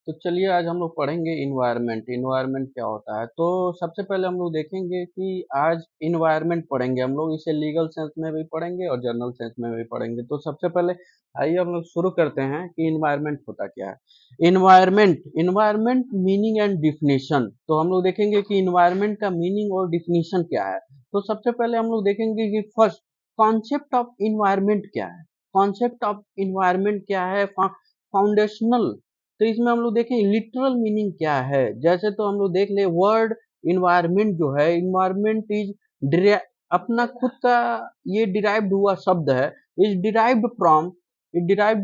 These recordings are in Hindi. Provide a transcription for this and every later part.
तो चलिए आज हम लोग पढ़ेंगे इन्वायरमेंट। इन्वायरमेंट क्या होता है? तो सबसे पहले हम लोग देखेंगे कि आज इन्वायरमेंट पढ़ेंगे हम लोग। इसे लीगल सेंस में भी पढ़ेंगे और जनरल सेंस में भी पढ़ेंगे। तो सबसे पहले आइए हम लोग शुरू करते हैं कि इन्वायरमेंट होता क्या है। Environment environment meaning and definition. तो हम लोग देखेंगे कि इन्वायरमेंट का मीनिंग और डिफिनीशन क्या है। तो सबसे पहले हम लोग देखेंगे कि फर्स्ट कॉन्सेप्ट ऑफ इन्वायरमेंट क्या है। कॉन्सेप्ट ऑफ इन्वायरमेंट क्या है, फाउंडेशनल। तो इसमें हम लोग देखें लिटरल मीनिंग क्या है। जैसे तो हम लोग देख ले वर्ड इन्वायरमेंट जो है, इन्वायरमेंट इज अपना खुद का ये डिराइव्ड हुआ शब्द है। Is derived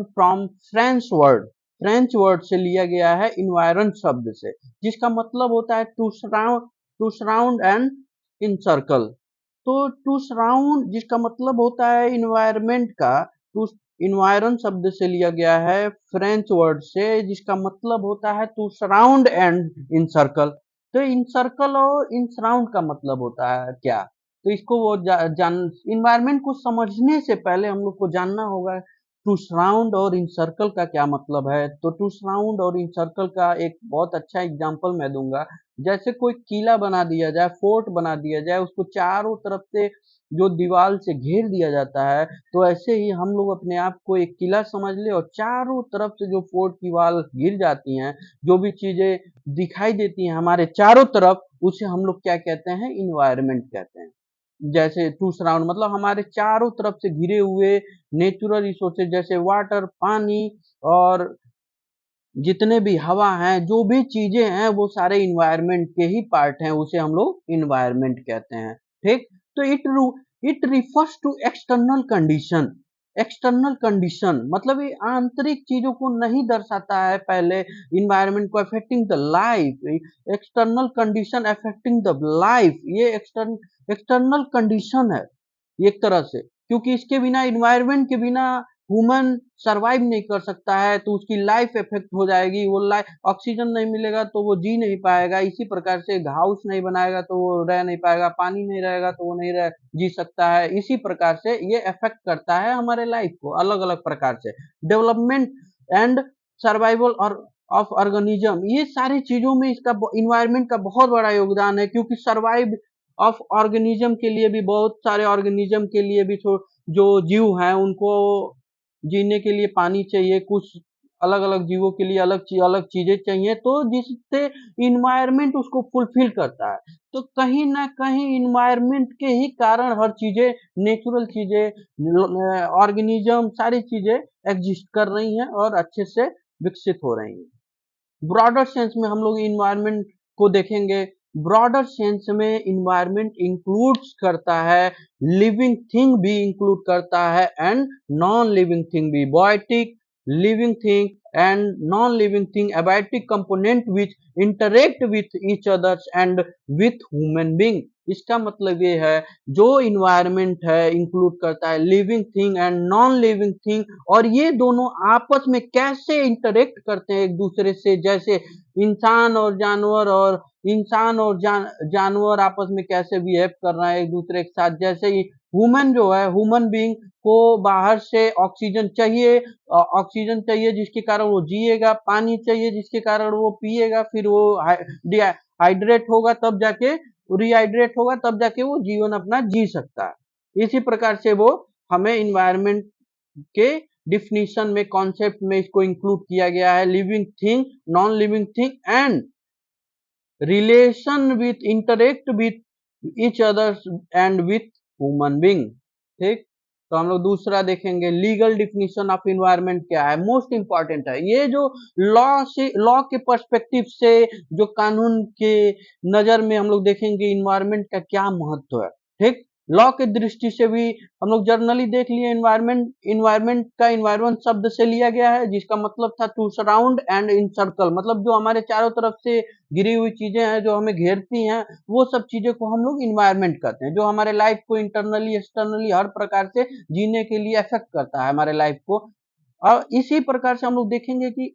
from French word से लिया गया है इन्वायरन शब्द से, जिसका मतलब होता है to surround and in circle. तो टू सराउंड जिसका मतलब होता है इन्वायरमेंट का, टू इन्वायरन शब्द से लिया गया है फ्रेंच वर्ड से, जिसका मतलब होता है to surround and in circle. तो इन सर्कल और इन सराउंड का मतलब होता है क्या? तो इसको वो जान इन्वायरमेंट को समझने से पहले हम लोग को जानना होगा टू सराउंड और इन सर्कल का क्या मतलब है। तो टू सराउंड और इन सर्कल का एक बहुत अच्छा एग्जांपल मैं दूंगा। जैसे कोई किला बना दिया जाए, फोर्ट बना दिया जाए, उसको चारों तरफ से जो दीवार से घेर दिया जाता है, तो ऐसे ही हम लोग अपने आप को एक किला समझ ले और चारों तरफ से जो फोर्ट की वाल गिर जाती हैं, जो भी चीजें दिखाई देती हैं हमारे चारों तरफ, उसे हम लोग क्या कहते हैं? इन्वायरमेंट कहते हैं। जैसे टू सराउंड मतलब हमारे चारों तरफ से घिरे हुए नेचुरल रिसोर्सेज जैसे वाटर, पानी और जितने भी हवा हैं, जो भी चीजें हैं, वो सारे इन्वायरमेंट के ही पार्ट हैं, उसे हम लोग इन्वायरमेंट कहते हैं। ठीक। तो it refers to external condition. External condition मतलब ये आंतरिक चीजों को नहीं दर्शाता है पहले, इन्वायरमेंट को affecting the life. External condition affecting the life, ये एक्सटर्नल कंडीशन है एक तरह से, क्योंकि इसके बिना, इन्वायरमेंट के बिना ह्यूमन सरवाइव नहीं कर सकता है, तो उसकी लाइफ इफेक्ट हो जाएगी। वो लाइफ, ऑक्सीजन नहीं मिलेगा तो वो जी नहीं पाएगा। इसी प्रकार से हाउस नहीं बनाएगा तो वो रह नहीं पाएगा, पानी नहीं रहेगा तो वो नहीं रह जी सकता है। इसी प्रकार से ये इफेक्ट करता है हमारे लाइफ को अलग अलग प्रकार से। डेवलपमेंट एंड सर्वाइवल और ऑफ ऑर्गेनिज्म, ये सारी चीजों में इसका इन्वायरमेंट का बहुत बड़ा योगदान है, क्योंकि सर्वाइव ऑफ ऑर्गेनिज्म के लिए भी, बहुत सारे ऑर्गेनिज्म के लिए भी जो जीव हैं उनको जीने के लिए पानी चाहिए, कुछ अलग अलग जीवों के लिए अलग चीजें चाहिए, तो जिससे इन्वायरमेंट उसको फुलफिल करता है। तो कहीं ना कहीं इन्वायरमेंट के ही कारण हर चीजें, नेचुरल चीजें, ऑर्गेनिज्म, सारी चीजें एग्जिस्ट कर रही हैं और अच्छे से विकसित हो रही हैं। ब्रॉडर सेंस में हम लोग इन्वायरमेंट को देखेंगे। ब्रॉडर सेंस में इन्वायरमेंट इंक्लूड्स करता है, लिविंग थिंग भी इंक्लूड करता है एंड नॉन लिविंग थिंग भी। Biotic, living thing and non living thing, abiotic component which interact with each others and with human being. इसका मतलब ये है, जो इन्वायरमेंट है इंक्लूड करता है living thing and non living thing, और ये दोनों आपस में कैसे इंटरेक्ट करते हैं एक दूसरे से। जैसे इंसान और जानवर, और इंसान और जानवर आपस में कैसे बिहेव कर रहा है एक दूसरे के साथ। जैसे ही ह्यूमन जो है, ह्यूमन बीइंग को बाहर से ऑक्सीजन चाहिए, ऑक्सीजन चाहिए जिसके कारण वो जिएगा, पानी चाहिए जिसके कारण वो पिएगा, फिर वो हाइड्रेट होगा तब जाके, रिहाइड्रेट होगा तब जाके वो जीवन अपना जी सकता है। इसी प्रकार से वो हमें इन्वायरमेंट के डिफिनीशन में, कॉन्सेप्ट में इसको इंक्लूड किया गया है। Living thing, non living thing and relation with, interact with each other and with human being. ठीक। तो हम लोग दूसरा देखेंगे, लीगल डिफिनीशन ऑफ इन्वायरमेंट क्या है। मोस्ट इंपॉर्टेंट है ये, जो लॉ के पर्सपेक्टिव से, जो कानून के नजर में हम लोग देखेंगे इन्वायरमेंट का क्या महत्व है। ठीक। लॉ के दृष्टि से भी हम लोग जर्नली देख लिए, इन्वायरमेंट का इन्वायरमेंट शब्द से लिया गया है, जिसका मतलब था to surround and in circle, मतलब जो हमारे चारों तरफ से गिरी हुई चीजें हैं, जो हमें घेरती हैं, वो सब चीजें को हम लोग इन्वायरमेंट कहते हैं, जो हमारे लाइफ को इंटरनली एक्सटर्नली हर प्रकार से जीने के लिए अफेक्ट करता है हमारे लाइफ को। और इसी प्रकार से हम लोग देखेंगे कि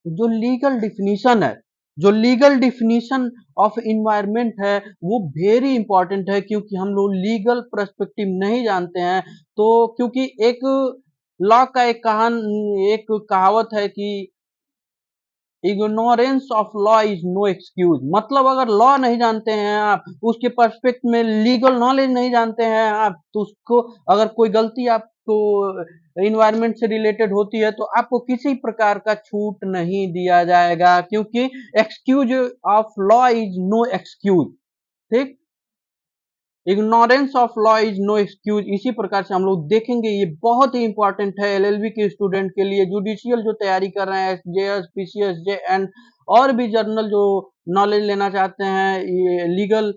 जो लीगल डिफिनीशन है, जो लीगल डिफिनीशन ऑफ इन्वायरमेंट है, वो वेरी इंपॉर्टेंट है, क्योंकि हम लोग लीगल पर्सपेक्टिव नहीं जानते हैं। तो क्योंकि एक लॉ का एक कहावत है कि ignorance of law is no excuse, मतलब अगर लॉ नहीं जानते हैं आप, उसके पर्सपेक्ट में लीगल नॉलेज नहीं जानते हैं आप, तो उसको अगर कोई गलती आपको इन्वायरमेंट से रिलेटेड होती है तो आपको किसी प्रकार का छूट नहीं दिया जाएगा, क्योंकि excuse of law is no excuse. ठीक, ignorance of law is no excuse, इसी प्रकार से हम लोग देखेंगे। ये बहुत ही इंपॉर्टेंट है एलएलबी के स्टूडेंट के लिए, जुडिशियल जो तैयारी कर रहे हैं, जेएस, पीसीएस, जे एंड और भी जर्नल जो नॉलेज लेना चाहते हैं ये लीगल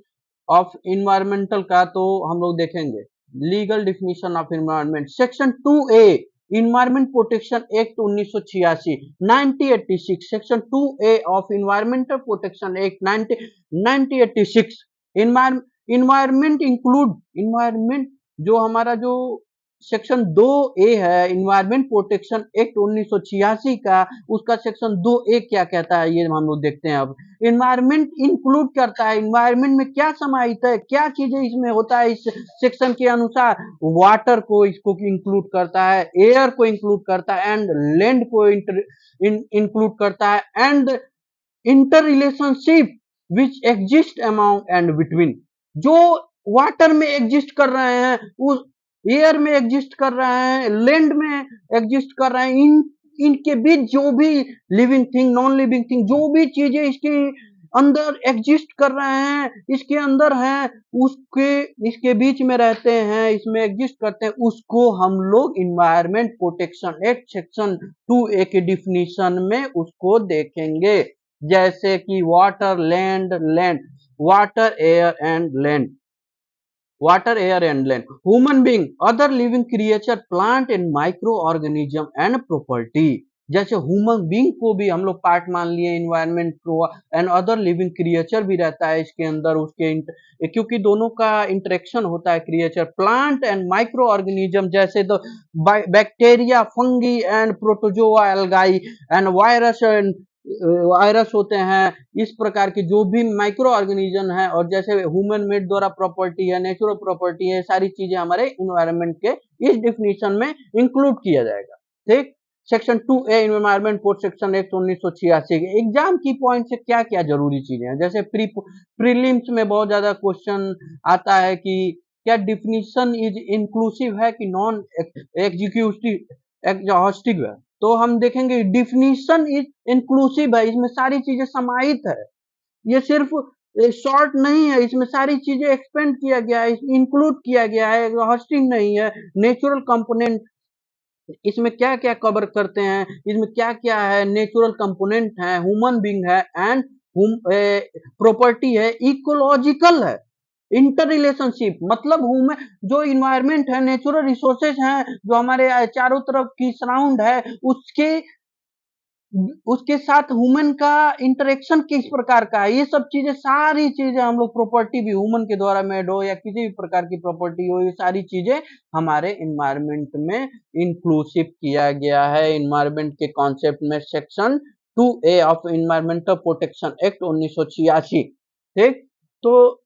ऑफ इन्वायरमेंटल का, तो हम लोग देखेंगे legal definition of environment. Section 2A environment protection act 1986 1986, section 2A of environmental protection act 1986। Environment include, environment जो हमारा जो सेक्शन 2A है इन्वायरमेंट प्रोटेक्शन एक्ट 1986 का, उसका सेक्शन 2A क्या कहता है ये हम लोग देखते हैं। अब इन्वायरमेंट इंक्लूड करता है, इन्वायरमेंट में क्या समाहित है, क्या चीजें इसमें होता है इस सेक्शन के अनुसार। वाटर को इसको इंक्लूड करता है, एयर को इंक्लूड करता है, एंड लैंड को इंक्लूड करता है, and inter relationship which exist among and between, जो वाटर में एग्जिस्ट कर रहे हैं, उस एयर में एग्जिस्ट कर रहे हैं, लैंड में एग्जिस्ट कर रहे हैं, इनके बीच जो भी living thing, non living thing, जो भी चीजें इसके अंदर एग्जिस्ट कर रहे हैं, इसके अंदर हैं, उसके इसके बीच में रहते हैं, इसमें एग्जिस्ट करते हैं, उसको हम लोग environment protection act section 2A के डिफिनीशन में उसको देखेंगे। जैसे कि water, land, water, air and land, water, air and land, human being, other living creature, plant and microorganism and property। जैसे ह्यूमन बींग को भी हम लोग पार्ट मान लिए इन्वायरमेंट को, एंड अदर लिविंग क्रिएचर भी रहता है इसके अंदर, उसके क्योंकि दोनों का इंटरेक्शन होता है creature, plant and micro organism जैसे the bacteria, fungi and protozoa, algae and virus and virus होते हैं, इस प्रकार के जो भी माइक्रो ऑर्गेनिज्म है, और जैसे ह्यूमन मेड द्वारा प्रॉपर्टी है, नेचुरल प्रॉपर्टी है, सारी चीजें हमारे इन्वायरमेंट के इस डिफिनीशन में इंक्लूड किया जाएगा। ठीक, section 2A environment protection act 1986 के एग्जाम की पॉइंट से क्या क्या जरूरी चीजें हैं। जैसे प्रीलिम्स में बहुत ज्यादा क्वेश्चन आता है कि क्या डिफिनीशन इज इंक्लूसिव है कि नॉन एग्जीक्यूटिव एग्जॉस्टिव है, तो हम देखेंगे डिफिनीशन इज इंक्लूसिव है, इसमें सारी चीजें समाहित है, ये सिर्फ शॉर्ट नहीं है, इसमें सारी चीजें एक्सपेंड किया गया है, इंक्लूड किया गया है, एग्जॉस्टिव नहीं है। नेचुरल कंपोनेंट इसमें क्या क्या कवर करते हैं, इसमें क्या क्या है, नेचुरल कंपोनेंट है, ह्यूमन बींग है, एंड प्रॉपर्टी है, इकोलॉजिकल है, इंटर रिलेशनशिप, मतलब जो इन्वायरमेंट है, नेचुरल रिसोर्सेज हैं जो हमारे चारों तरफ की सराउंड है, उसके साथ ह्यूमन का इंटरेक्शन किस प्रकार का है, ये सब चीजें, सारी चीजें हम लोग, प्रॉपर्टी भी ह्यूमन के द्वारा मेड हो या किसी भी प्रकार की प्रॉपर्टी हो, ये सारी चीजें हमारे इन्वायरमेंट में इंक्लूसिव किया गया है इन्वायरमेंट के कॉन्सेप्ट में, section 2A of environmental protection act 1986। ठीक, तो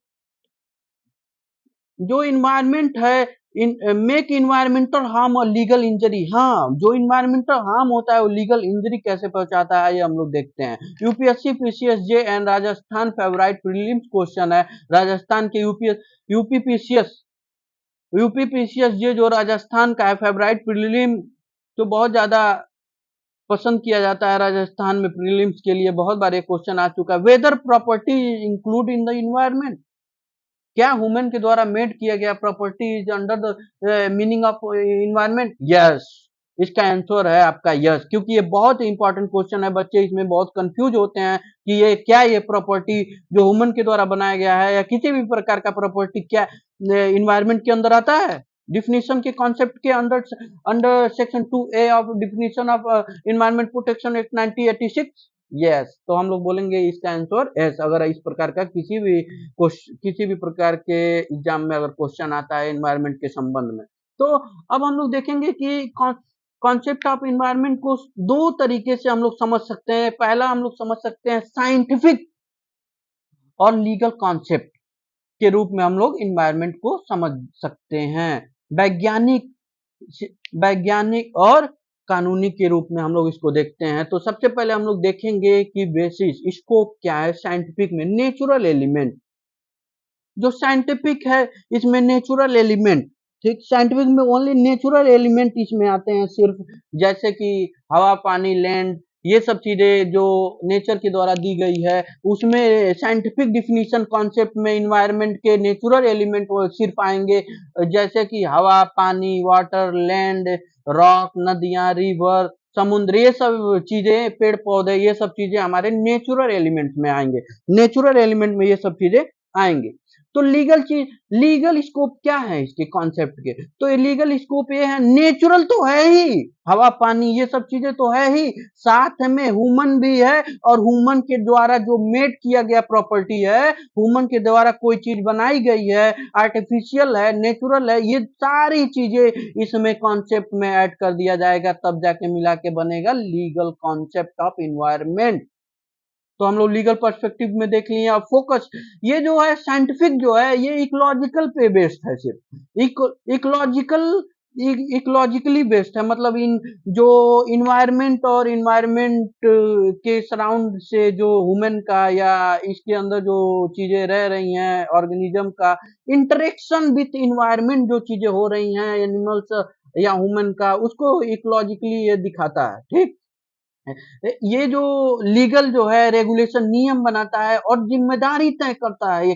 जो इन्वायरमेंट है, मेक इन्वायरमेंटल हार्म और लीगल इंजरी, हाँ, जो इन्वायरमेंटल हार्म होता है वो लीगल इंजरी कैसे पहुंचाता है ये हम लोग देखते हैं। UPSC, PCS, J and Rajasthan favourite prelims question है, राजस्थान के यूपी पीसीएस जे जो राजस्थान का है फेवरेट प्रीलिम, तो बहुत ज्यादा पसंद किया जाता है राजस्थान में प्रीलिम्स के लिए, बहुत बार ये क्वेश्चन आ चुका है। Whether property include in the environment, क्या ह्यूमन के द्वारा मेड किया गया property is under the meaning of environment, yes, इसका आंसर है आपका यस, क्योंकि ये बहुत इंपॉर्टेंट क्वेश्चन है, बच्चे इसमें बहुत कंफ्यूज होते हैं कि ये क्या, ये प्रॉपर्टी जो ह्यूमन के द्वारा बनाया गया है या किसी भी प्रकार का प्रॉपर्टी क्या इन्वायरमेंट के अंदर आता है, डिफिनीशन के कॉन्सेप्ट के अंदर, under section 2A of definition of environment protection act 1986, yes, तो हम लोग बोलेंगे इसका आंसर यस, अगर इस प्रकार का किसी भी प्रकार के एग्जाम में अगर क्वेश्चन आता है इन्वायरमेंट के संबंध में। तो अब हम लोग देखेंगे कि कॉन्सेप्ट ऑफ इन्वायरमेंट को दो तरीके से हम लोग समझ सकते हैं। पहला हम लोग समझ सकते हैं साइंटिफिक और लीगल कॉन्सेप्ट के रूप में हम लोग इन्वायरमेंट को समझ सकते हैं, वैज्ञानिक और कानूनी के रूप में हम लोग इसको देखते हैं, तो सबसे पहले हम लोग देखेंगे कि बेसिस स्कोप क्या है साइंटिफिक में। नेचुरल एलिमेंट जो साइंटिफिक है, इसमें नेचुरल एलिमेंट, ठीक, साइंटिफिक में ओनली नेचुरल एलिमेंट इसमें आते हैं सिर्फ, जैसे कि हवा, पानी, लैंड, ये सब चीजें जो नेचर के द्वारा दी गई है, उसमें साइंटिफिक डिफिनीशन कॉन्सेप्ट में इन्वायरमेंट के नेचुरल एलिमेंट सिर्फ आएंगे, जैसे कि हवा, पानी, वाटर, लैंड, रॉक, नदियां, रिवर, समुद्र, ये सब चीजें, पेड़ पौधे, ये सब चीजें हमारे नेचुरल एलिमेंट में आएंगे। नेचुरल एलिमेंट में ये सब चीजें आएंगे। तो लीगल स्कोप क्या है इसके कॉन्सेप्ट के, तो ये लीगल स्कोप ये है, नेचुरल तो है ही, हवा, पानी, ये सब चीजें तो है ही, साथ में ह्यूमन भी है, और ह्यूमन के द्वारा जो मेड किया गया प्रॉपर्टी है, ह्यूमन के द्वारा कोई चीज बनाई गई है, आर्टिफिशियल है, नेचुरल है, ये सारी चीजें इसमें कॉन्सेप्ट में ऐड कर दिया जाएगा, तब जाके मिला के बनेगा लीगल कॉन्सेप्ट ऑफ इन्वायरमेंट। तो हम लोग लीगल पर्सपेक्टिव में देख लिए। अब फोकस, ये जो है साइंटिफिक जो है, ये इकोलॉजिकल पे बेस्ड है, सिर्फ इकोलॉजिकल, इकोलॉजिकली बेस्ड है, मतलब इन जो इन्वायरमेंट और इन्वायरमेंट के सराउंड से जो ह्यूमन का या इसके अंदर जो चीजें रह रही हैं ऑर्गेनिज्म का इंटरेक्शन विथ इन्वायरमेंट, जो चीजें हो रही हैं एनिमल्स या ह्यूमन का, उसको इकोलॉजिकली ये दिखाता है, ठीक। ये जो लीगल जो है रेगुलेशन नियम बनाता है और जिम्मेदारी तय करता है, ये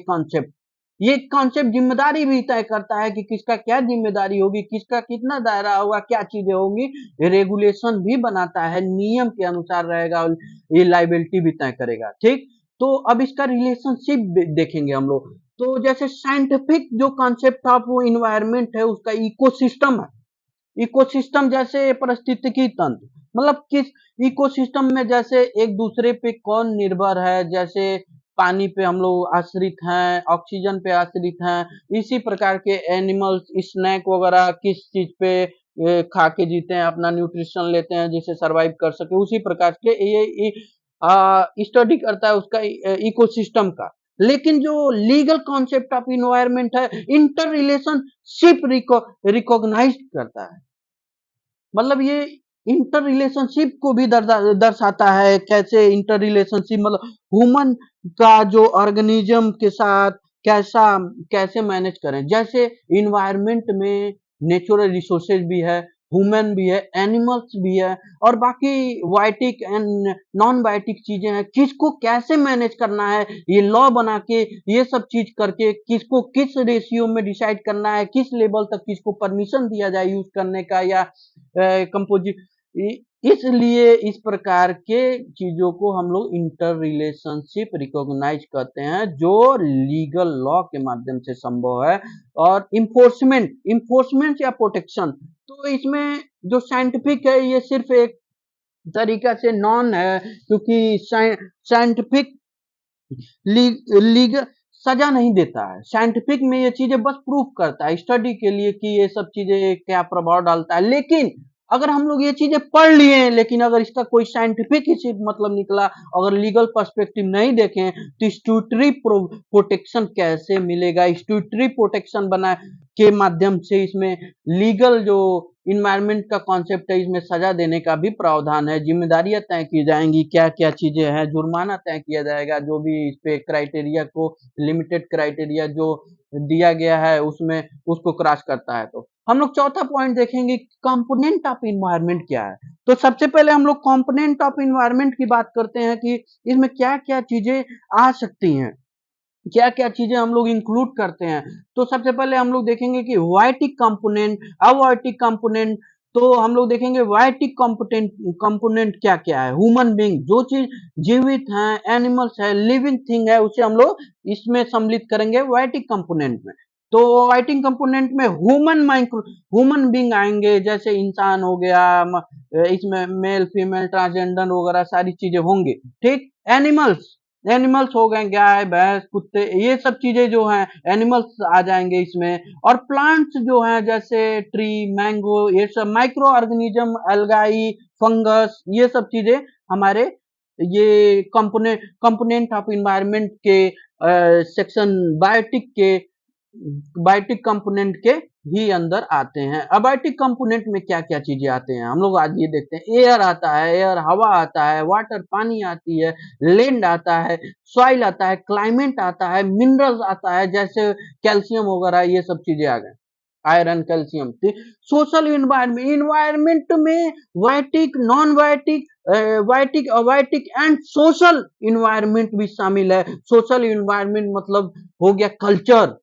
कॉन्सेप्ट जिम्मेदारी भी तय करता है कि किसका क्या जिम्मेदारी होगी, किसका कितना दायरा होगा, क्या चीजें होंगी, रेगुलेशन भी बनाता है, नियम के अनुसार रहेगा, ये लाइबिलिटी भी तय करेगा, ठीक। तो अब इसका रिलेशनशिप देखेंगे हम लोग। तो जैसे साइंटिफिक जो कॉन्सेप्ट ऑफ इन्वायरमेंट है, उसका इकोसिस्टम है। इकोसिस्टम जैसे पारिस्थितिकी तंत्र, मतलब किस इकोसिस्टम में जैसे एक दूसरे पे कौन निर्भर है, जैसे पानी पे हम लोग आश्रित हैं, ऑक्सीजन पे आश्रित हैं, इसी प्रकार के एनिमल्स स्नैक वगैरह किस चीज पे खा के जीते हैं, अपना न्यूट्रिशन लेते हैं जिससे सरवाइव कर सके, उसी प्रकार के ये स्टडी करता है उसका इकोसिस्टम का। लेकिन जो लीगल कॉन्सेप्ट ऑफ इन्वायरमेंट है, इंटर रिलेशनशिप रिकॉग्नाइज करता है, मतलब ये इंटर रिलेशनशिप को भी दर्शाता है। कैसे इंटर रिलेशनशिप, मतलब ह्यूमन का जो ऑर्गेनिज्म के साथ कैसा कैसे मैनेज करें, जैसे इन्वायरमेंट में नेचुरल रिसोर्सेज भी है, ह्यूमन भी है, एनिमल्स भी है, और बाकी वाइटिक एंड नॉन वाइटिक चीजें हैं, किसको कैसे मैनेज करना है, ये लॉ बना के, ये सब चीज करके किसको किस रेशियो में डिसाइड करना है, किस लेवल तक किसको परमिशन दिया जाए यूज करने का, या कंपोजिट, इसलिए इस प्रकार के चीजों को हम लोग इंटर रिलेशनशिप रिकॉग्नाइज करते हैं, जो लीगल लॉ के माध्यम से संभव है। और इंफोर्समेंट या प्रोटेक्शन, तो इसमें जो साइंटिफिक है, ये सिर्फ एक तरीका से नॉन है, क्योंकि साइंटिफिक लीगल सजा नहीं देता है, साइंटिफिक में ये चीजें बस प्रूफ करता है स्टडी के लिए कि ये सब चीजें क्या प्रभाव डालता है। लेकिन अगर हम लोग ये चीजें पढ़ लिए, लेकिन अगर इसका कोई साइंटिफिक ही सिर्फ मतलब निकला, अगर लीगल पर्सपेक्टिव नहीं देखें, तो स्टूटरी प्रोटेक्शन कैसे मिलेगा, स्टूटरी प्रोटेक्शन बना के माध्यम से इसमें लीगल जो इन्वायरमेंट का कॉन्सेप्ट है, इसमें सजा देने का भी प्रावधान है, जिम्मेदारियां तय की जाएंगी, क्या क्या चीजें हैं, जुर्माना तय किया जाएगा, जो भी इस पे क्राइटेरिया को, लिमिटेड क्राइटेरिया जो दिया गया है उसमें उसको क्रॉस करता है। तो हम लोग चौथा पॉइंट देखेंगे, कंपोनेंट ऑफ इन्वायरमेंट क्या है। तो सबसे पहले हम लोग कंपोनेंट ऑफ इन्वायरमेंट की बात करते हैं कि इसमें क्या क्या चीजें आ सकती हैं, क्या क्या चीजें हम लोग इंक्लूड करते हैं। तो सबसे पहले हम लोग देखेंगे कि वाइटिक कंपोनेंट, अवाइटिक कंपोनेंट। तो हम लोग देखेंगे वाइटिक कंपोनेंट क्या क्या है। ह्यूमन बींग, जो चीज जीवित है, एनिमल्स है, लिविंग थिंग है, उसे हम लोग इसमें सम्मिलित करेंगे वाइटिक कंपोनेंट में। तो वाइटिक कंपोनेंट में ह्यूमन बींग आएंगे, जैसे इंसान हो गया, इसमें मेल फीमेल ट्रांसजेंडर वगैरह सारी चीजें होंगी, ठीक। एनिमल्स हो गए, गाय भैंस कुत्ते, ये सब चीजें जो हैं एनिमल्स आ जाएंगे इसमें। और प्लांट्स जो हैं, जैसे ट्री, मैंगो, ये सब माइक्रो ऑर्गेनिज्म, एल्गाई, फंगस, ये सब चीजें हमारे ये कंपोनेंट ऑफ इन्वायरमेंट के सेक्शन बायोटिक कंपोनेंट के ही अंदर आते हैं। अबायोटिक कंपोनेंट में क्या-क्या चीजें आते हैं हम लोग आज ये देखते हैं। एयर आता है, एयर हवा आता है, वाटर पानी आती है, लैंड आता है, सॉइल आता है, क्लाइमेट आता है, मिनरल्स आता है जैसे कैल्शियम वगैरह ये सब चीजें आ गए। Iron, calcium. Social environment, environment में वायटिक, नॉन वायटिक, वायटिक, अवायटिक एंड सोशल इन्वायरमेंट भी शामिल है। सोशल इन्वायरमेंट मतलब हो गया कल्चर,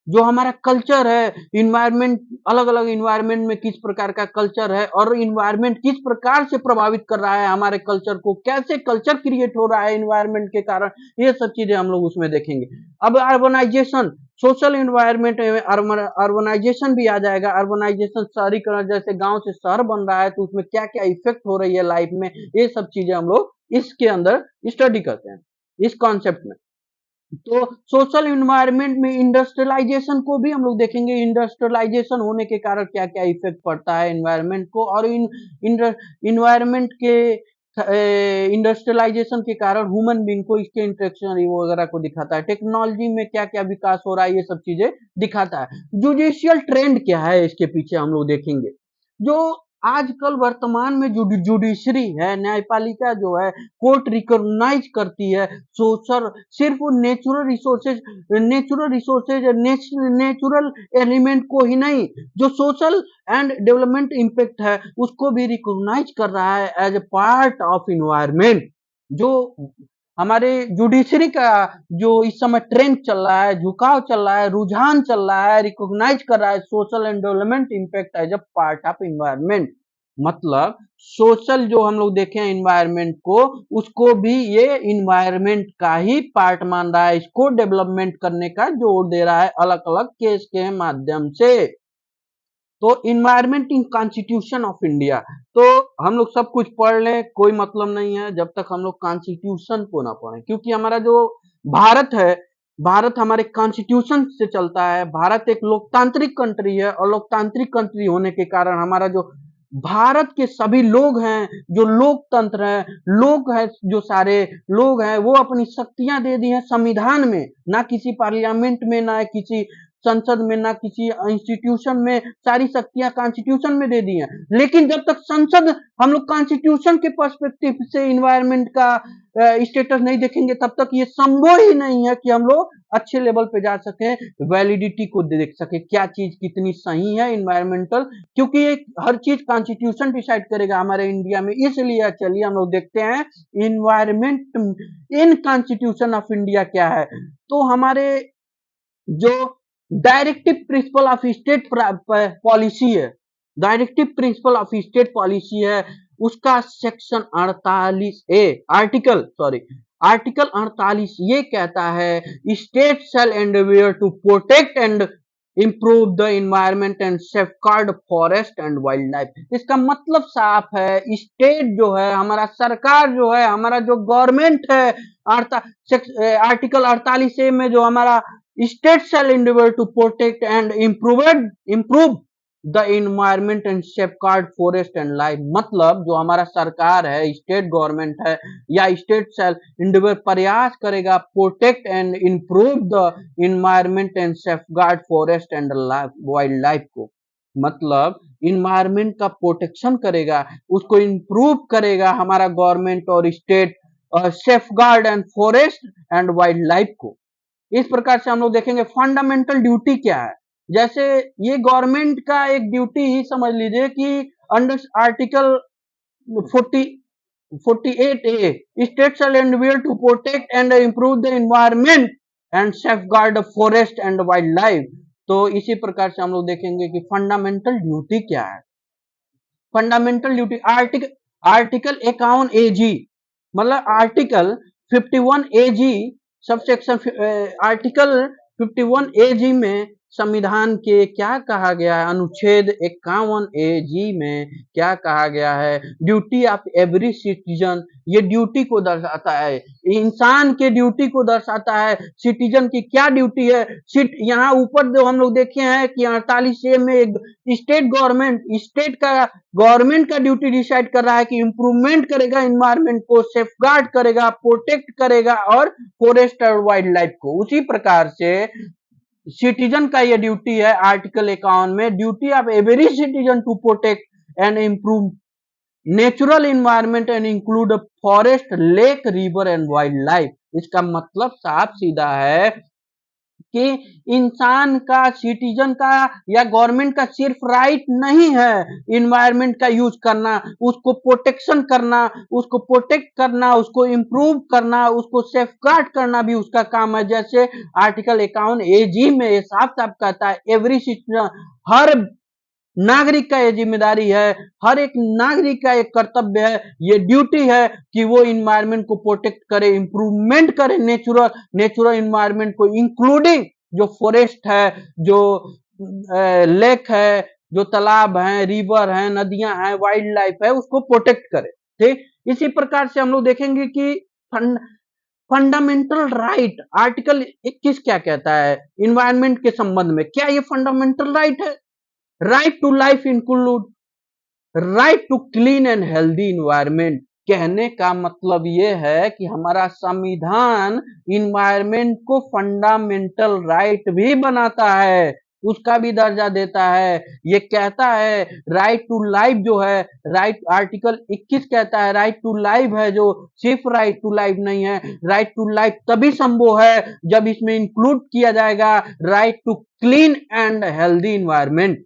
जो हमारा कल्चर है, इन्वायरमेंट, अलग अलग इन्वायरमेंट में किस प्रकार का कल्चर है और इन्वायरमेंट किस प्रकार से प्रभावित कर रहा है हमारे कल्चर को, कैसे कल्चर क्रिएट हो रहा है इन्वायरमेंट के कारण, ये सब चीजें हम लोग उसमें देखेंगे। अब अर्बनाइजेशन, सोशल इन्वायरमेंट में अर्बनाइजेशन भी आ जाएगा। अर्बनाइजेशन, शहरीकरण, जैसे गांव से शहर बन रहा है तो उसमें क्या क्या इफेक्ट हो रही है लाइफ में, ये सब चीजें हम लोग इसके अंदर स्टडी करते हैं, इस कॉन्सेप्ट में। तो सोशल इन्वायरमेंट में इंडस्ट्रियलाइजेशन को भी हम लोग देखेंगे। इंडस्ट्रियलाइजेशन होने के कारण क्या क्या इफेक्ट पड़ता है इन्वायरमेंट को, और इन इन्वायरमेंट के इंडस्ट्रियलाइजेशन के कारण ह्यूमन बींग को इसके इंटरेक्शन वगैरह को दिखाता है। टेक्नोलॉजी में क्या क्या विकास हो रहा है ये सब चीजें दिखाता है। जुडिशियल ट्रेंड क्या है इसके पीछे हम लोग देखेंगे। जो आजकल वर्तमान में जो जुडिशरी है, न्यायपालिका जो है, कोर्ट रिकॉग्नाइज करती है सोशल, सिर्फ नेचुरल रिसोर्सेज, नेचुरल एलिमेंट को ही नहीं, जो सोशल एंड डेवलपमेंट इम्पैक्ट है उसको भी रिकॉग्नाइज कर रहा है as a part of environment. जो हमारे जुडिशरी का जो इस समय ट्रेंड चल रहा है, झुकाव चल रहा है, रुझान चल रहा है, रिकॉग्नाइज कर रहा है social and development impact as a part of environment. मतलब सोशल जो हम लोग देखें इन्वायरमेंट को, उसको भी ये इन्वायरमेंट का ही पार्ट मान रहा है, इसको डेवलपमेंट करने का जोर दे रहा है अलग अलग केस के माध्यम से। तो environment in constitution of India, तो हम लोग सब कुछ पढ़ लें कोई मतलब नहीं है जब तक हम लोग कॉन्स्टिट्यूशन को ना पढ़ें, क्योंकि हमारा जो भारत है, भारत हमारे कॉन्स्टिट्यूशन से चलता है। भारत एक लोकतांत्रिक कंट्री है और लोकतांत्रिक कंट्री होने के कारण हमारा जो भारत के सभी लोग हैं, जो लोकतंत्र है, लोग हैं, जो सारे लोग हैं वो अपनी शक्तियां दे दी हैं संविधान में, ना किसी पार्लियामेंट में, ना किसी संसद में, ना किसी इंस्टीट्यूशन में, सारी शक्तियां कॉन्स्टिट्यूशन में दे दी हैं। लेकिन जब तक संसद, हम लोग कॉन्स्टिट्यूशन के पर्सपेक्टिव से इन्वायरमेंट का स्टेटस नहीं देखेंगे तब तक ये संभव ही नहीं है कि हम लोग अच्छे लेवल पे जा सके, वैलिडिटी को देख सके क्या चीज कितनी सही है इन्वायरमेंटल, क्योंकि ये हर चीज कॉन्स्टिट्यूशन डिसाइड करेगा हमारे इंडिया में। इसलिए चलिए हम लोग देखते हैं environment in constitution of India क्या है। तो हमारे जो directive principle of state policy है, directive principle of state policy है, उसका सेक्शन 48A, आर्टिकल 48 ये कहता है state shall endeavour to protect and improve the environment and safeguard forest and wild life. इसका मतलब साफ है, स्टेट जो है हमारा, सरकार जो है हमारा, जो गवर्नमेंट है, आर्टिकल 48A में जो हमारा state shall endeavour to protect and improve the environment and safeguard forest and life. मतलब जो हमारा सरकार है, स्टेट गवर्नमेंट है, या स्टेट शैल एंडेवर प्रयास करेगा protect and improve the environment and safeguard forest and wild life को। मतलब इन्वायरमेंट का प्रोटेक्शन करेगा, उसको इम्प्रूव करेगा हमारा गवर्नमेंट और state, safeguard and forest and wild life को। इस प्रकार से हम लोग देखेंगे फंडामेंटल ड्यूटी क्या है। जैसे ये गवर्नमेंट का एक ड्यूटी ही समझ लीजिए कि अंडर article 48A state shall endeavour to protect and improve the environment and safeguard forest and wild life. तो इसी प्रकार से हम लोग देखेंगे कि फंडामेंटल ड्यूटी क्या है। फंडामेंटल ड्यूटी आर्टिकल 51AG, मतलब article 51AG subsection, article 51AG में संविधान के क्या कहा गया है, अनुच्छेद 51AG में क्या कहा गया है, ड्यूटी ऑफ एवरी सिटीजन, ये ड्यूटी को दर्शाता है, इंसान के ड्यूटी को दर्शाता है, सिटीजन की क्या ड्यूटी है। यहाँ ऊपर जो हम लोग देखे हैं कि 48A में एक स्टेट गवर्नमेंट का ड्यूटी डिसाइड कर रहा है कि इंप्रूवमेंट करेगा इन्वायरमेंट को, सेफगार्ड करेगा, प्रोटेक्ट करेगा और फॉरेस्ट और वाइल्ड लाइफ को। उसी प्रकार से सिटीजन का ये ड्यूटी है आर्टिकल 51 में, duty of every citizen to protect and improve natural environment and include forest, lake, river and wild life. इसका मतलब साफ सीधा है कि इंसान का, सिटीजन का या गवर्नमेंट का सिर्फ राइट नहीं है इन्वायरमेंट का यूज करना, उसको प्रोटेक्शन करना, उसको प्रोटेक्ट करना, उसको इम्प्रूव करना, उसको सेफगार्ड करना भी उसका काम है। जैसे आर्टिकल 51 एजी में ये साफ साफ कहता है एवरी सिटीजन, हर नागरिक का ये जिम्मेदारी है, हर एक नागरिक का एक कर्तव्य है, ये ड्यूटी है कि वो इन्वायरमेंट को प्रोटेक्ट करे, इंप्रूवमेंट करे नेचुरल इन्वायरमेंट को, इंक्लूडिंग जो फॉरेस्ट है, जो लेक है, जो तालाब है, रिवर है, नदियां हैं, वाइल्ड लाइफ है, उसको प्रोटेक्ट करे। ठीक, इसी प्रकार से हम लोग देखेंगे कि फंडामेंटल राइट आर्टिकल 21 क्या कहता है इन्वायरमेंट के संबंध में। क्या ये फंडामेंटल राइट है? Right to life include right to clean and healthy environment. कहने का मतलब ये है कि हमारा संविधान इन्वायरमेंट को फंडामेंटल राइट भी बनाता है, उसका भी दर्जा देता है। ये कहता है राइट टू लाइफ जो है, राइट आर्टिकल 21 कहता है राइट टू लाइफ है, जो सिर्फ राइट टू लाइफ नहीं है, राइट टू लाइफ तभी संभव है जब इसमें इंक्लूड किया जाएगा right to clean and healthy environment.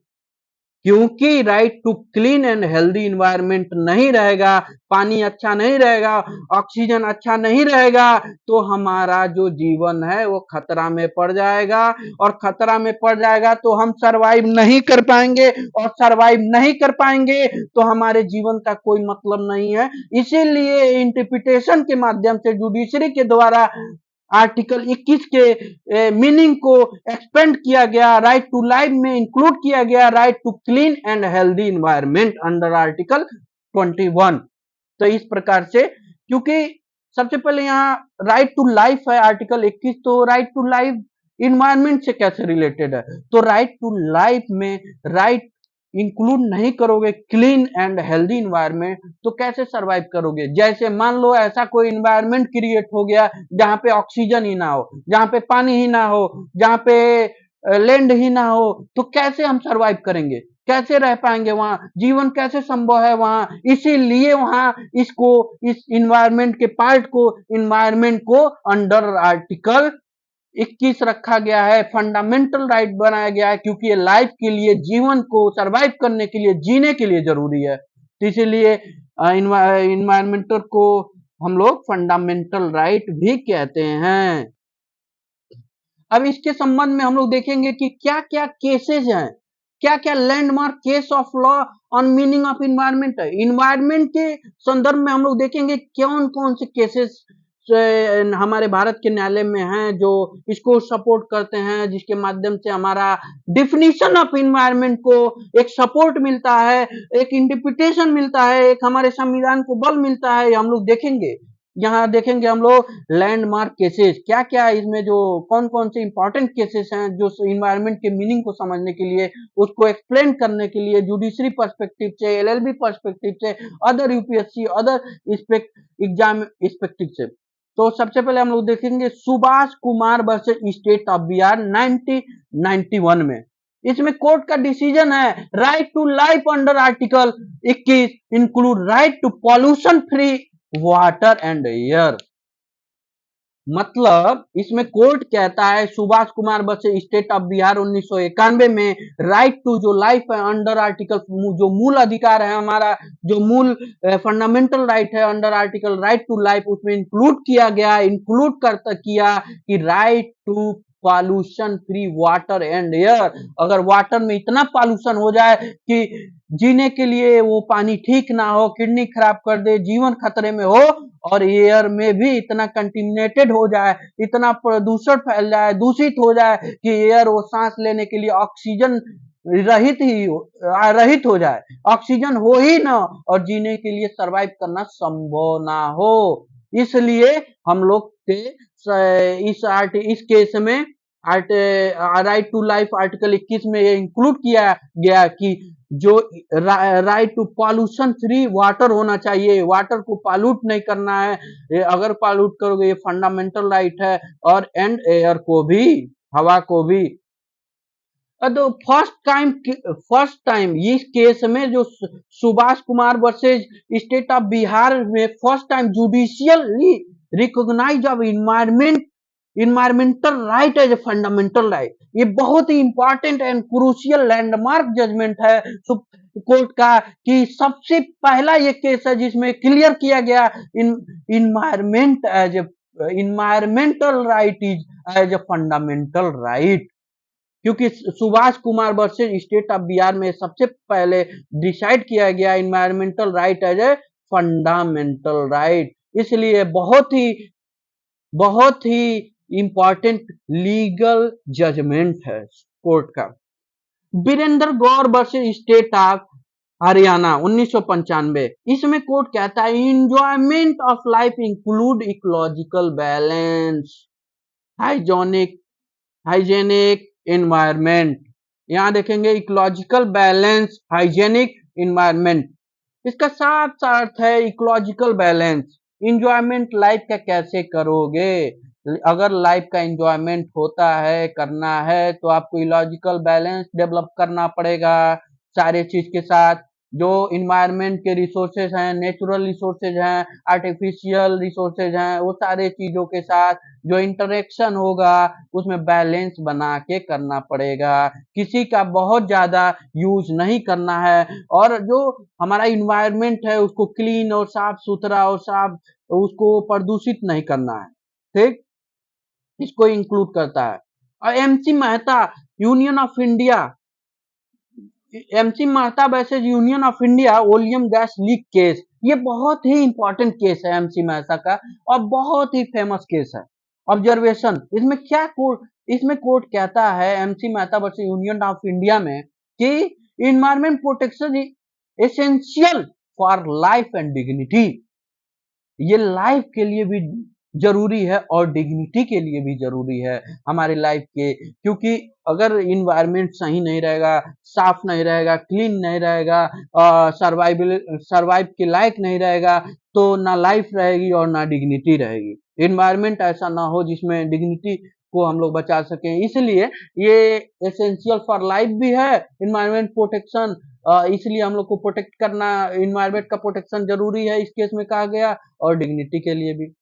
क्योंकि right to clean and healthy environment नहीं रहेगा, पानी अच्छा नहीं रहेगा, ऑक्सीजन अच्छा नहीं रहेगा, तो हमारा जो जीवन है वो खतरा में पड़ जाएगा, और खतरा में पड़ जाएगा तो हम सरवाइव नहीं कर पाएंगे, और सरवाइव नहीं कर पाएंगे तो हमारे जीवन का कोई मतलब नहीं है। इसीलिए इंटरप्रिटेशन के माध्यम से जुडिशरी के द्वारा आर्टिकल 21 के मीनिंग को एक्सपेंड किया गया, राइट टू लाइफ में इंक्लूड किया गया right to clean and healthy environment under article 21। तो इस प्रकार से, क्योंकि सबसे पहले यहाँ राइट टू लाइफ है आर्टिकल 21, तो राइट टू लाइफ इन्वायरमेंट से कैसे रिलेटेड है? तो राइट टू लाइफ में राइट इंक्लूड नहीं करोगे क्लीन एंड हेल्दी इन्वायरमेंट तो कैसे सरवाइव करोगे? जैसे मान लो ऐसा कोई इन्वायरमेंट क्रिएट हो गया जहां पे ऑक्सीजन ही ना हो, जहां पे पानी ही ना हो, जहां पे लैंड ही ना हो, तो कैसे हम सरवाइव करेंगे? कैसे रह पाएंगे वहां? जीवन कैसे संभव है वहां? इसीलिए वहां इसको, इस इन्वायरमेंट के पार्ट को, इन्वायरमेंट को अंडर आर्टिकल 21 रखा गया है, फंडामेंटल राइट बनाया गया है, क्योंकि ये लाइफ के लिए, जीवन को सरवाइव करने के लिए, जीने के लिए जरूरी है। तो इसीलिए इन्वायरमेंटल को हम लोग फंडामेंटल राइट भी कहते हैं। अब इसके संबंध में हम लोग देखेंगे कि क्या क्या केसेस हैं, क्या क्या landmark case of law on meaning of environment है। इन्वायरमेंट के संदर्भ में हम लोग देखेंगे कौन कौन से केसेस हमारे भारत के न्यायालय में हैं जो इसको सपोर्ट करते हैं, जिसके माध्यम से हमारा डिफिनीशन ऑफ इन्वायरमेंट को एक सपोर्ट मिलता है, एक इंटरप्रिटेशन मिलता है, एक हमारे संविधान को बल मिलता है। हम लोग देखेंगे, यहाँ देखेंगे हम लोग लैंडमार्क केसेस, क्या क्या इसमें जो कौन कौन से इंपॉर्टेंट केसेस हैं जो इन्वायरमेंट के मीनिंग को समझने के लिए, उसको एक्सप्लेन करने के लिए जुडिशरी पर्सपेक्टिव से, एलएलबी पर्सपेक्टिव से, other UPSC, other exam perspective से। तो सबसे पहले हम लोग देखेंगे Subhash Kumar versus state of Bihar 1991 में। इसमें कोर्ट का डिसीजन है right to life under article 21 include right to pollution free water and air. मतलब इसमें कोर्ट कहता है Subhash Kumar versus state of Bihar 1991 में, राइट टू जो लाइफ है अंडर आर्टिकल, जो मूल अधिकार है हमारा, जो मूल फंडामेंटल राइट है under article right to life, उसमें इंक्लूड किया गया, इंक्लूड करता किया कि right to pollution free water and air. अगर वाटर में इतना पॉल्यूशन हो जाए कि जीने के लिए वो पानी ठीक ना हो, किडनी खराब कर दे, जीवन खतरे में हो, और एयर में भी इतना कंटिमिनेटेड हो जाए, इतना प्रदूषण फैल जाए, दूषित हो जाए कि एयर वो सांस लेने के लिए ऑक्सीजन रहित हो जाए, ऑक्सीजन हो ही ना, और जीने के लिए सरवाइव करना संभव ना हो। इसलिए हम लोग के इस केस में राइट टू लाइफ आर्टिकल 21 में ये इंक्लूड किया गया कि जो right to pollution free water होना चाहिए, वाटर को पॉल्यूट नहीं करना है, अगर पॉल्यूट करोगे ये फंडामेंटल राइट है, और एंड एयर को भी, हवा को भी। तो फर्स्ट टाइम इस केस में जो Subhash Kumar versus state of Bihar में first time judicially recognise of environmental right as a fundamental right. ये बहुत ही important and crucial landmark judgment है कोर्ट का कि सबसे पहला ये केस है जिसमें क्लियर किया गया environment as a environmental right is as a fundamental right. क्योंकि Subhash Kumar versus state of Bihar में सबसे पहले डिसाइड किया गया environmental right as a fundamental right, इसलिए बहुत ही इंपॉर्टेंट लीगल जजमेंट है कोर्ट का। Virender Gaur versus state of Haryana 1995, इसमें कोर्ट कहता है enjoyment of life include ecological balance, hygienic environment. यहां देखेंगे इकोलॉजिकल बैलेंस, हाइजेनिक एनवायरमेंट, इसका साफ सा अर्थ है इकोलॉजिकल बैलेंस। इंजॉयमेंट लाइफ का कैसे करोगे? अगर लाइफ का इंजॉयमेंट होता है, करना है, तो आपको इकोलॉजिकल बैलेंस डेवलप करना पड़ेगा सारे चीज के साथ। जो इन्वायरमेंट के रिसोर्सेज हैं, नेचुरल रिसोर्सेज हैं, आर्टिफिशियल रिसोर्सेज हैं, वो सारे चीजों के साथ जो इंटरेक्शन होगा उसमें बैलेंस बना के करना पड़ेगा। किसी का बहुत ज्यादा यूज नहीं करना है और जो हमारा इन्वायरमेंट है उसको क्लीन और साफ सुथरा और साफ उसको प्रदूषित नहीं करना है। ठीक, इसको इंक्लूड करता है। और MC Mehta union of India, MC Mehta versus union of India oleum gas leak case, ये बहुत ही इंपॉर्टेंट केस है एमसी मेहता का और बहुत ही फेमस केस है। ऑब्जर्वेशन, इसमें कोर्ट कहता है MC Mehta versus union of India में कि environment protection is essential for life and dignity. ये लाइफ के लिए भी जरूरी है और डिग्निटी के लिए भी जरूरी है हमारे लाइफ के, क्योंकि अगर इन्वायरमेंट सही नहीं रहेगा, साफ नहीं रहेगा, क्लीन नहीं रहेगा, सर्वाइव के लायक नहीं रहेगा, तो ना लाइफ रहेगी और ना डिग्निटी रहेगी। इन्वायरमेंट ऐसा ना हो जिसमें डिग्निटी को हम लोग बचा सकें, इसलिए ये एसेंशियल फॉर लाइफ भी है इन्वायरमेंट प्रोटेक्शन। इसलिए हम लोग को प्रोटेक्ट करना, इन्वायरमेंट का प्रोटेक्शन जरूरी है इस केस में कहा गया, और डिग्निटी के लिए भी।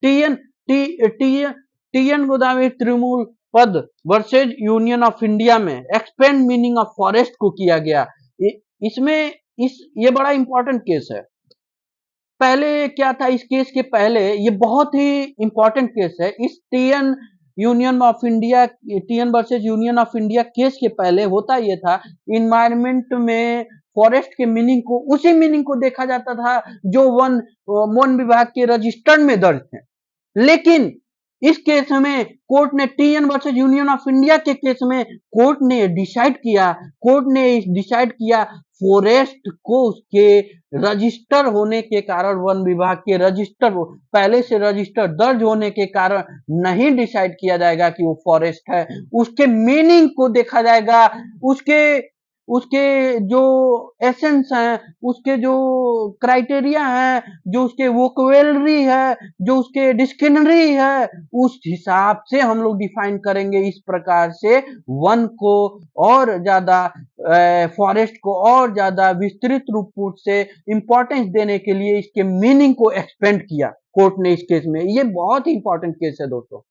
TN T T TN Godavari Trinamool पद वर्सेज यूनियन ऑफ इंडिया में एक्सपेंड मीनिंग ऑफ फॉरेस्ट को किया गया। इसमें ये बड़ा इंपॉर्टेंट केस है। पहले क्या था, इस केस के पहले ये बहुत ही इंपॉर्टेंट केस है। इस TN versus union of India case के पहले होता ये था, इन्वायरमेंट में फॉरेस्ट के मीनिंग को, उसी मीनिंग को देखा जाता था जो वन विभाग के रजिस्टर्ड में दर्ज थे। लेकिन इस केस में कोर्ट ने TN versus union of India के केस में कोर्ट ने डिसाइड किया फॉरेस्ट को उसके रजिस्टर होने के कारण, वन विभाग के रजिस्टर पहले से रजिस्टर दर्ज होने के कारण नहीं डिसाइड किया जाएगा कि वो फॉरेस्ट है। उसके मीनिंग को देखा जाएगा, उसके उसके जो एसेंस हैं, उसके जो क्राइटेरिया हैं, जो उसके वोकैबुलरी है, जो उसके डिक्शनरी है, उस हिसाब से हम लोग डिफाइन करेंगे। इस प्रकार से वन को और ज्यादा, फॉरेस्ट को और ज्यादा विस्तृत रूप से इंपॉर्टेंस देने के लिए इसके मीनिंग को एक्सपेंड किया कोर्ट ने इस केस में। ये बहुत ही इंपॉर्टेंट केस है दोस्तों।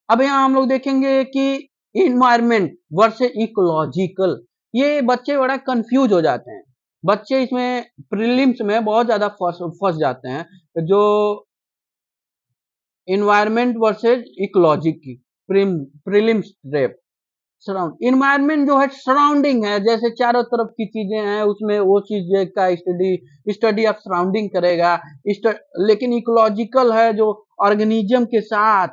अब यहाँ हम लोग देखेंगे कि इन्वायरमेंट वर्सेस इकोलॉजिकल, ये बच्चे बड़ा कंफ्यूज हो जाते हैं। बच्चे इसमें प्रीलिम्स में बहुत ज्यादा फंस जाते हैं। जो इन्वायरमेंट वर्सेस इकोलॉजिक की प्रीलिम्स ट्रैप, इन्वायरमेंट जो है सराउंडिंग है, जैसे चारों तरफ की चीजें हैं उसमें वो चीज का स्टडी ऑफ सराउंडिंग करेगा। लेकिन इकोलॉजिकल है जो ऑर्गेनिज्म के साथ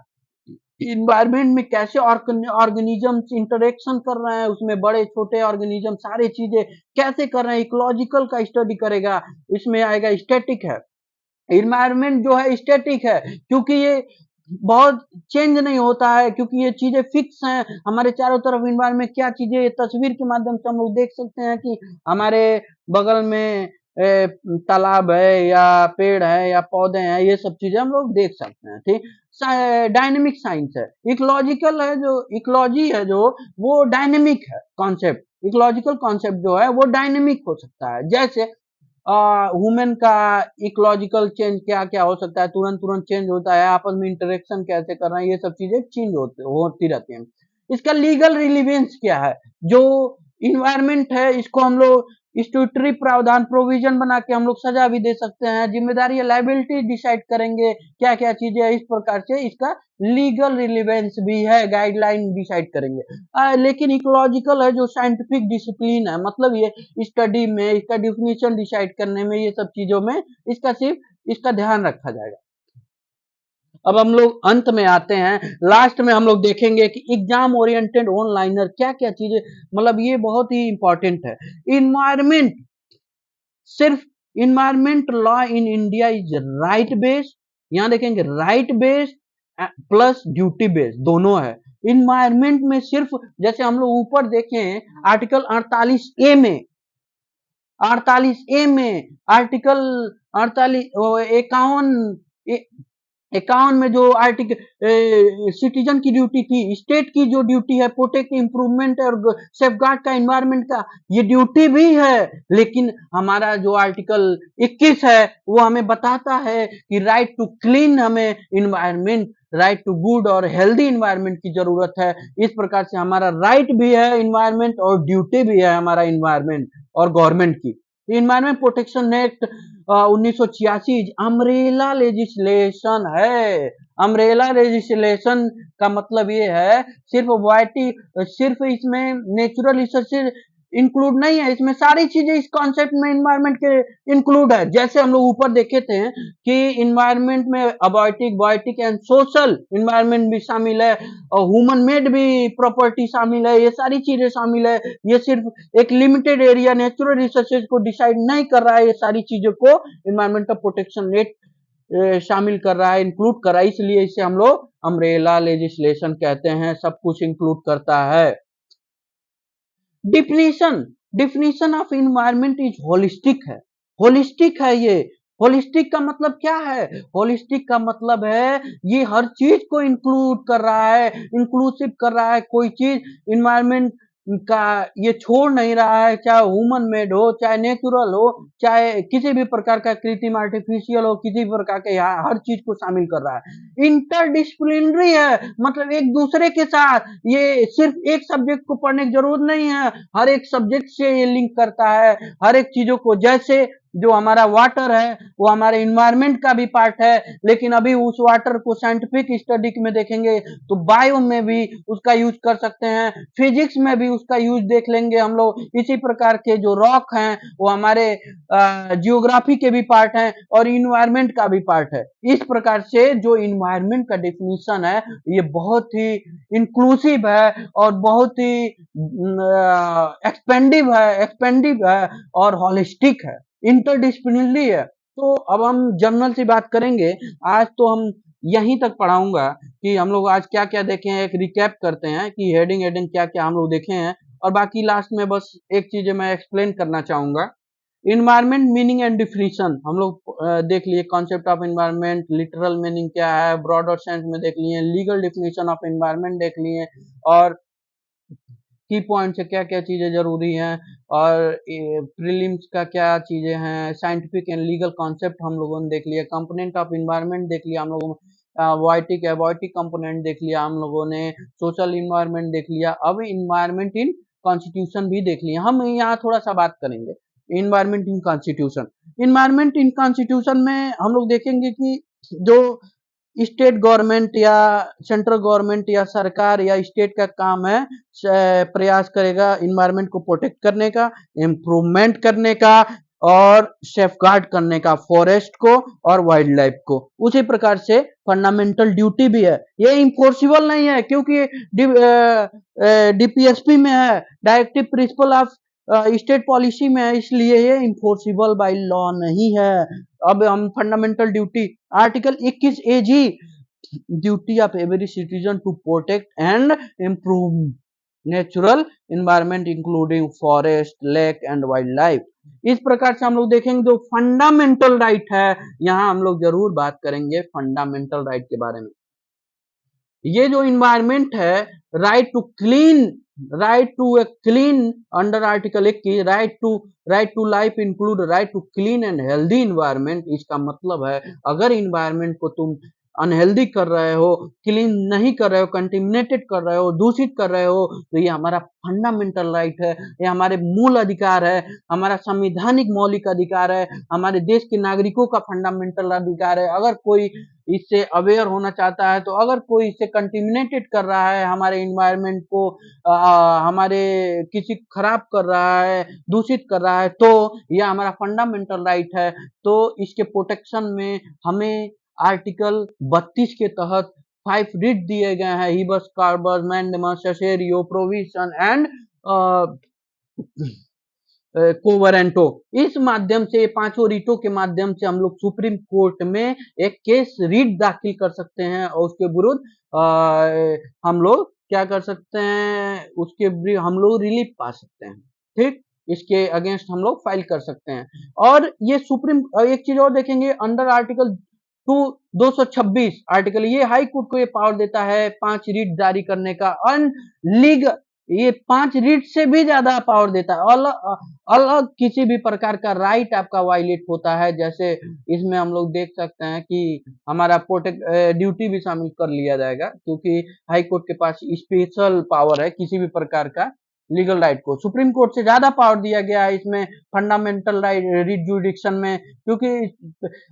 इन्वायरमेंट में कैसे ऑर्गेनिज्म इंटरेक्शन कर रहे हैं, उसमें बड़े छोटे ऑर्गेनिज्म सारे चीजें कैसे कर रहे हैं, इकोलॉजिकल का स्टडी करेगा। इसमें आएगा स्टैटिक है, इन्वायरमेंट जो है स्टैटिक है क्योंकि ये बहुत चेंज नहीं होता है, क्योंकि ये चीजें फिक्स हैं हमारे चारों तरफ। इन्वायरमेंट क्या चीजें तस्वीर के माध्यम से हम लोग देख सकते हैं कि हमारे बगल में तालाब है या पेड़ है या पौधे हैं, ये सब चीजें हम लोग देख सकते हैं। ठीक, डायनेमिक साइंस है। इकोलॉजिकल है, जो इकोलॉजी है जो वो डायनेमिक है कॉन्सेप्ट। इकोलॉजिकल कॉन्सेप्ट जो है वो डायनेमिक हो सकता है। जैसे ह्यूमन का इकोलॉजिकल चेंज क्या क्या हो सकता है, तुरंत तुरंत चेंज होता है, आपस में इंटरेक्शन कैसे कर रहे हैं, ये सब चीजें चेंज होती रहती हैं। इसका लीगल रिलीवेंस क्या है, जो इन्वायरमेंट है इसको हम लोग स्टैट्यूटरी प्रावधान प्रोविजन बना के हम लोग सजा भी दे सकते हैं, जिम्मेदारी या लायबिलिटी डिसाइड करेंगे क्या क्या चीजें, इस प्रकार से इसका लीगल रिलीवेंस भी है, गाइडलाइन डिसाइड करेंगे। लेकिन इकोलॉजिकल है जो साइंटिफिक डिसिप्लिन है, मतलब ये स्टडी में इसका डिफिनीशन डिसाइड करने में, ये सब चीजों में इसका सिर्फ इसका ध्यान रखा जाएगा। अब हम लोग अंत में आते हैं, लास्ट में हम लोग देखेंगे कि एग्जाम ओरिएंटेड ऑनलाइनर क्या क्या चीजें, मतलब ये बहुत ही इंपॉर्टेंट है। इन्वायरमेंट, सिर्फ environment law in India is right based, यहां देखेंगे right based plus duty based दोनों है। इन्वायरमेंट में सिर्फ, जैसे हम लोग ऊपर देखें आर्टिकल 48A में, 48A में आर्टिकल 48 51 51 में जो आर्टिकल सिटीजन की ड्यूटी थी, स्टेट की जो ड्यूटी है प्रोटेक्ट इम्प्रूवमेंट और सेफ गार्ड का इन्वायरमेंट का, ये ड्यूटी भी है। लेकिन हमारा जो आर्टिकल 21 है वो हमें बताता है कि राइट टू क्लीन हमें इन्वायरमेंट, राइट टू गुड और हेल्दी इन्वायरमेंट की जरूरत है। इस प्रकार से हमारा राइट भी है इन्वायरमेंट और ड्यूटी भी है हमारा इन्वायरमेंट और गवर्नमेंट की। Environment protection act 1986 umbrella legislation है। अम्ब्रेला लेजिस्लेशन का मतलब ये है सिर्फ वाइटी, सिर्फ इसमें नेचुरल रिसोर्सेज इंक्लूड नहीं है, इसमें सारी चीजें इस कॉन्सेप्ट में इन्वायरमेंट के इंक्लूड है। जैसे हम लोग ऊपर देखे थे कि इन्वायरमेंट में abiotic, biotic and social environment भी शामिल है और ह्यूमन मेड भी प्रॉपर्टी शामिल है, ये सारी चीजें शामिल है। ये सिर्फ एक लिमिटेड एरिया नेचुरल रिसोर्सेज को डिसाइड नहीं कर रहा है, ये सारी चीजों को इन्वायरमेंटल प्रोटेक्शन एक्ट शामिल कर रहा है, इंक्लूड कर रहा है, इसलिए इसे हम लोग अम्ब्रेला लेजिस्लेशन कहते हैं, सब कुछ इंक्लूड करता है। Definition, definition of environment is holistic है। होलिस्टिक है ये। होलिस्टिक का मतलब क्या है, होलिस्टिक का मतलब है ये हर चीज को इंक्लूड कर रहा है, इंक्लूसिव कर रहा है, कोई चीज इन्वायरमेंट का ये छोड़ नहीं रहा है, चाहे ह्यूमन मेड हो, चाहे नेचुरल हो, चाहे किसी भी प्रकार का कृत्रिम आर्टिफिशियल हो, किसी भी प्रकार के यहाँ हर चीज को शामिल कर रहा है। इंटरडिसिप्लिनरी है, मतलब एक दूसरे के साथ, ये सिर्फ एक सब्जेक्ट को पढ़ने की जरूरत नहीं है, हर एक सब्जेक्ट से ये लिंक करता है हर एक चीजों को। जैसे जो हमारा वाटर है वो हमारे इन्वायरमेंट का भी पार्ट है, लेकिन अभी उस वाटर को साइंटिफिक स्टडी में देखेंगे तो बायो में भी उसका यूज कर सकते हैं, फिजिक्स में भी उसका यूज देख लेंगे हम लोग। इसी प्रकार के जो रॉक हैं वो हमारे जियोग्राफी के भी पार्ट हैं और इन्वायरमेंट का भी पार्ट है। इस प्रकार से जो इन्वायरमेंट का डेफिनेशन है ये बहुत ही इंक्लूसिव है और बहुत ही एक्सपेंडिव है और हॉलिस्टिक है, इंटरडिसिप्लिनरी है। तो अब हम जर्नल से बात करेंगे। आज तो हम यहीं तक पढ़ाऊंगा कि हम लोग आज क्या क्या देखे हैं, एक रिकैप करते हैं कि हेडिंग हेडिंग क्या क्या हम लोग देखे हैं, और बाकी लास्ट में बस एक चीज मैं एक्सप्लेन करना चाहूंगा। इन्वायरमेंट मीनिंग एंड डिफिनीशन हम लोग देख लिए, concept of environment literal meaning क्या है, ब्रॉडर सेंस में देख लिए, लीगल डिफिनीशन ऑफ इन्वायरमेंट देख लिए, और की पॉइंट से क्या क्या चीजें जरूरी हैं, और प्रीलिम्स का क्या चीजें हैं, साइंटिफिक एंड लीगल कॉन्सेप्ट हम लोगों ने देख लिया, कंपोनेंट ऑफ इन्वायरमेंट देख लिया हम लोगों ने, वाइटिक एबॉयटिक कंपोनेंट देख लिया हम लोगों ने, सोशल इन्वायरमेंट देख लिया, अब इन्वायरमेंट इन कॉन्स्टिट्यूशन भी देख लिया। हम यहाँ थोड़ा सा बात करेंगे environment in constitution. Environment in constitution में हम लोग देखेंगे कि जो स्टेट गवर्नमेंट या सेंट्रल गवर्नमेंट या सरकार या स्टेट का काम है, प्रयास करेगा इन्वायरमेंट को प्रोटेक्ट करने का, इम्प्रूवमेंट करने का और सेफगार्ड करने का, फॉरेस्ट को और वाइल्ड लाइफ को। उसी प्रकार से फंडामेंटल ड्यूटी भी है, ये इंफोर्सिबल नहीं है क्योंकि डीपीएसपी में है, directive principle of state policy में है, इसलिए ये इंफोर्सिबल बाय लॉ नहीं है। अब हम fundamental duty article 21 AG, duty of every citizen to protect and improve natural environment including forest, lake and wildlife। इस प्रकार से हम लोग देखेंगे जो फंडामेंटल राइट है, यहाँ हम लोग जरूर बात करेंगे फंडामेंटल राइट के बारे में। ये जो इन्वायरमेंट है, right to clean, right to a clean, under article 21 right to life include right to clean and healthy environment. इसका मतलब है अगर इन्वायरमेंट को तुम अनहेल्दी कर रहे हो, क्लीन नहीं कर रहे हो, कंटेमिनेटेड कर रहे हो, दूषित कर रहे हो, तो ये हमारा फंडामेंटल राइट है, ये हमारे मूल अधिकार है, हमारा संवैधानिक मौलिक अधिकार है, हमारे देश के नागरिकों का फंडामेंटल अधिकार है। अगर कोई इससे अवेयर होना चाहता है, तो अगर कोई इससे कंटेमिनेटेड कर रहा है हमारे इन्वायरमेंट को, हमारे किसी खराब कर रहा है, दूषित कर रहा है, तो यह हमारा फंडामेंटल राइट है। तो इसके प्रोटेक्शन में हमें आर्टिकल 32 के तहत 5 रीट दिए गए हैं, हिबस कार्बस मैंडेमस सेसेरियो प्रोविजन एंड कोवरेंटो। इस माध्यम से, पांचों रीटों के माध्यम से हम लोग सुप्रीम कोर्ट में एक केस रीट दाखिल कर सकते हैं और उसके विरुद्ध हम लोग क्या कर सकते हैं, उसके हम लोग रिलीफ पा सकते हैं। ठीक, इसके अगेंस्ट हम लोग फाइल कर सकते हैं। और ये सुप्रीम, एक चीज और देखेंगे, अंडर आर्टिकल 226 आर्टिकल, ये हाई कोर्ट को ये पावर देता है 5 रीट जारी करने का, अनलीगल, ये 5 रीट से भी ज्यादा पावर देता है। अलग किसी भी प्रकार का राइट आपका वायलेट होता है, जैसे इसमें हम लोग देख सकते हैं कि हमारा प्रोटेक्ट ड्यूटी भी शामिल कर लिया जाएगा, क्योंकि हाई कोर्ट के पास स्पेशल पावर है किसी भी प्रकार का लीगल राइट को, सुप्रीम कोर्ट से ज्यादा पावर दिया गया है इसमें फंडामेंटल राइट रिट जुडिक्शन में, क्योंकि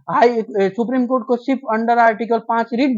हाई सुप्रीम कोर्ट को सिर्फ अंडर आर्टिकल 5 रिट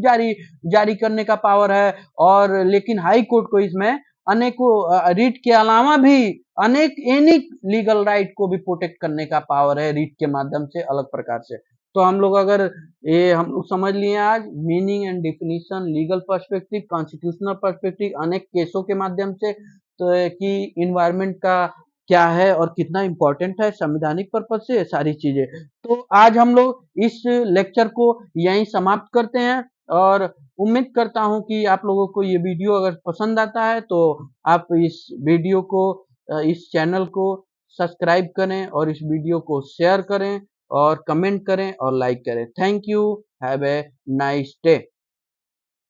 जारी करने का पावर है, और लेकिन हाई कोर्ट को इसमें अनेकों रीट के अलावा भी अनेक एनिक लीगल राइट को भी प्रोटेक्ट करने का पावर है रीट के माध्यम से, अलग प्रकार से। तो हम लोग अगर ये हम लोग समझ लिए आज meaning and definition, legal perspective, constitutional perspective, अनेक केसों के माध्यम से, तो कि इन्वायरमेंट का क्या है और कितना इंपॉर्टेंट है संवैधानिक पर्पज से, सारी चीजें। तो आज हम लोग इस लेक्चर को यहीं समाप्त करते हैं, और उम्मीद करता हूं कि आप लोगों को ये वीडियो अगर पसंद आता है तो आप इस वीडियो को, इस चैनल को सब्सक्राइब करें, और इस वीडियो को शेयर करें और कमेंट करें और लाइक करें। Thank you, have a nice day.